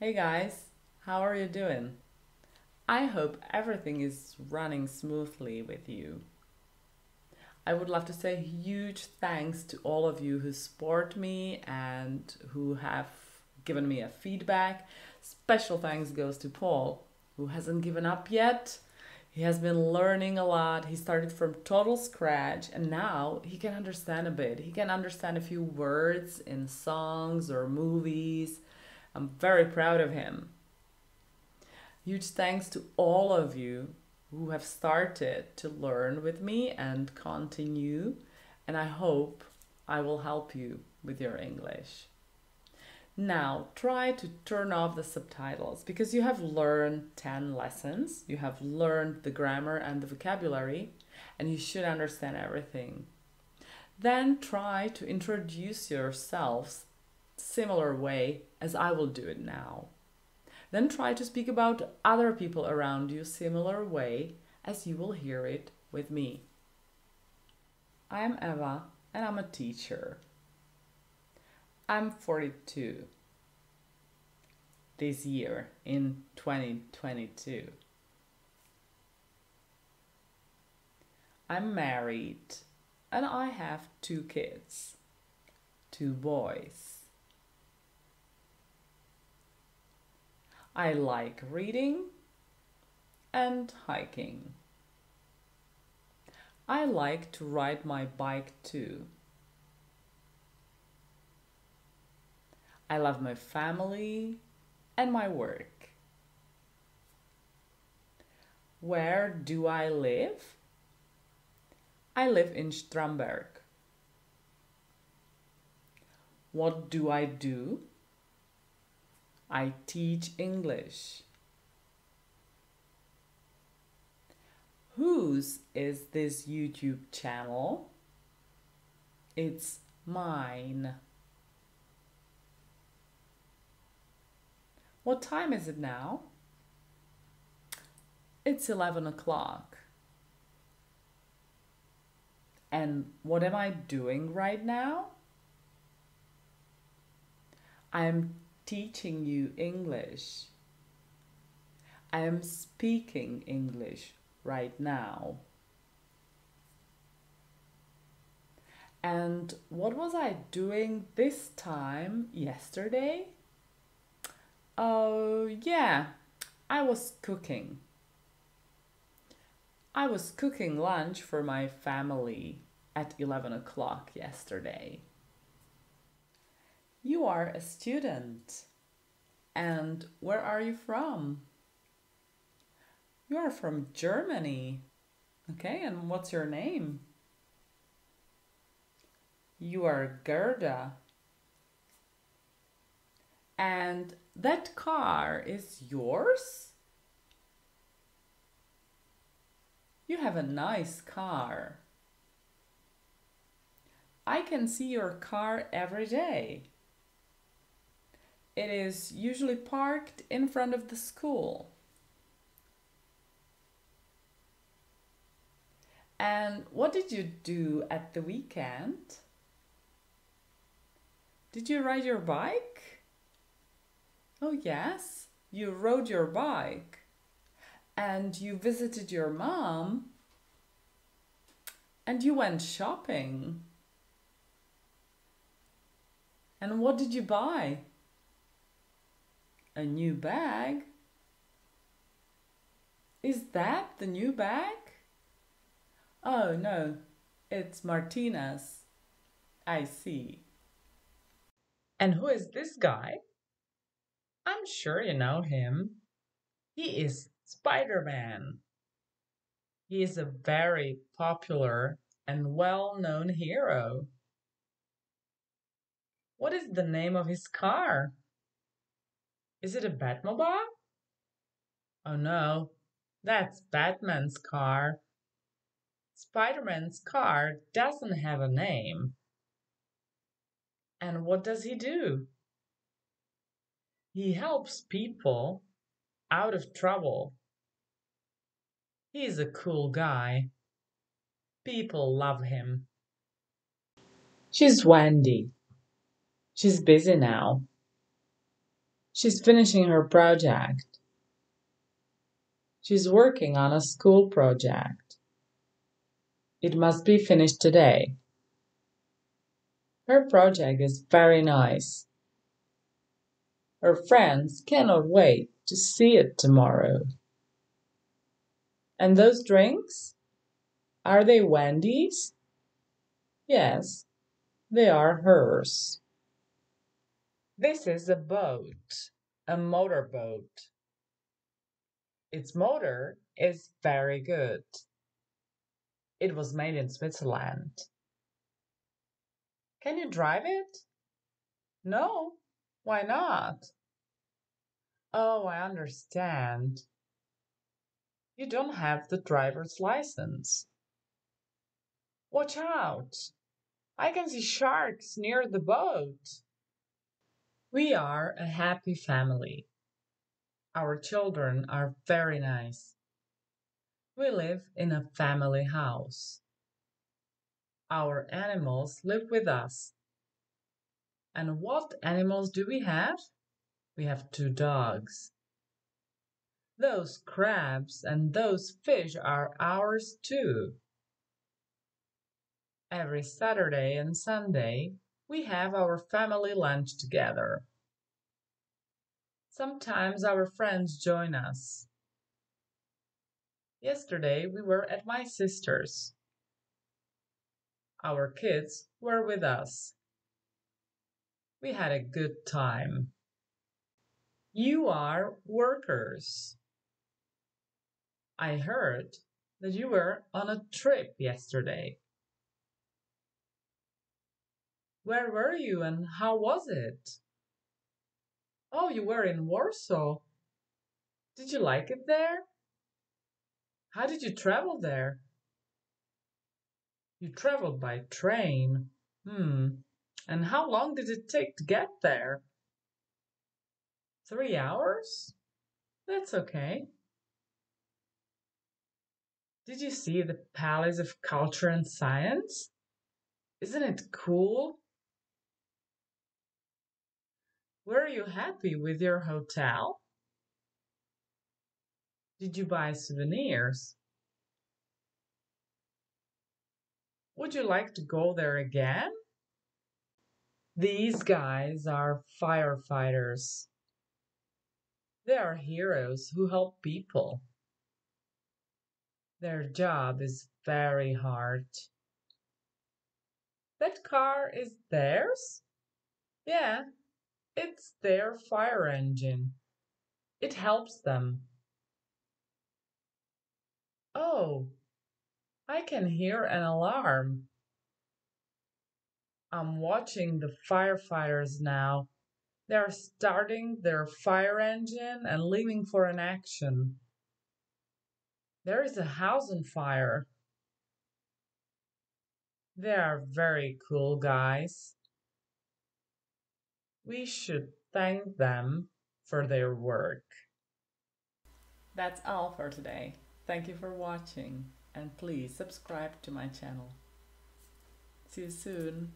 Hey guys, how are you doing? I hope everything is running smoothly with you. I would love to say huge thanks to all of you who support me and who have given me a feedback. Special thanks goes to Paul, who hasn't given up yet. He has been learning a lot. He started from total scratch and now he can understand a bit. He can understand a few words in songs or movies. I'm very proud of him. Huge thanks to all of you who have started to learn with me and continue, and I hope I will help you with your English. Now try to turn off the subtitles because you have learned 10 lessons, you have learned the grammar and the vocabulary, and you should understand everything. Then try to introduce yourselves similar way as I will do it now. Then try to speak about other people around you similar way as you will hear it with me. I'm Eva and I'm a teacher. I'm 42 this year in 2022. I'm married and I have 2 kids, 2 boys. I like reading and hiking. I like to ride my bike too. I love my family and my work. Where do I live? I live in Stromberg. What do I do? I teach English. Whose is this YouTube channel? It's mine. What time is it now? It's 11 o'clock. And what am I doing right now? I'm teaching you English. I am speaking English right now. And what was I doing this time yesterday? Oh yeah, I was cooking. I was cooking lunch for my family at 11 o'clock yesterday. You are a student. And where are you from? You are from Germany. Okay, and what's your name? You are Gerda. And that car is yours? You have a nice car. I can see your car every day. It is usually parked in front of the school. And what did you do at the weekend? Did you ride your bike? Oh yes, you rode your bike. And you visited your mom. And you went shopping. And what did you buy? A new bag? Is that the new bag? Oh no, it's Martina's. I see. And who is this guy? I'm sure you know him. He is Spider-Man. He is a very popular and well-known hero. What is the name of his car? Is it a Batmobile? Oh no, that's Batman's car. Spider-Man's car doesn't have a name. And what does he do? He helps people out of trouble. He's a cool guy. People love him. She's Wendy. She's busy now. She's finishing her project. She's working on a school project. It must be finished today. Her project is very nice. Her friends cannot wait to see it tomorrow. And those drinks? Are they Wendy's? Yes, they are hers. This is a boat, a motorboat. Its motor is very good. It was made in Switzerland. Can you drive it? No, why not? Oh, I understand. You don't have the driver's license. Watch out! I can see sharks near the boat. We are a happy family. Our children are very nice. We live in a family house. Our animals live with us. And what animals do we have? We have 2 dogs. Those crabs and those fish are ours too. Every Saturday and Sunday, we have our family lunch together. Sometimes our friends join us. Yesterday we were at my sister's. Our kids were with us. We had a good time. You are workers. I heard that you were on a trip yesterday. Where were you and how was it? Oh, you were in Warsaw. Did you like it there? How did you travel there? You traveled by train. And how long did it take to get there? 3 hours? That's okay. Did you see the Palace of Culture and Science? Isn't it cool? Were you happy with your hotel? Did you buy souvenirs? Would you like to go there again? These guys are firefighters. They are heroes who help people. Their job is very hard. That car is theirs? Yeah, it's their fire engine. It helps them. Oh, I can hear an alarm. I'm watching the firefighters now. They're starting their fire engine and leaving for an action. There is a house on fire. They are very cool guys. We should thank them for their work. That's all for today. Thank you for watching and please subscribe to my channel. See you soon.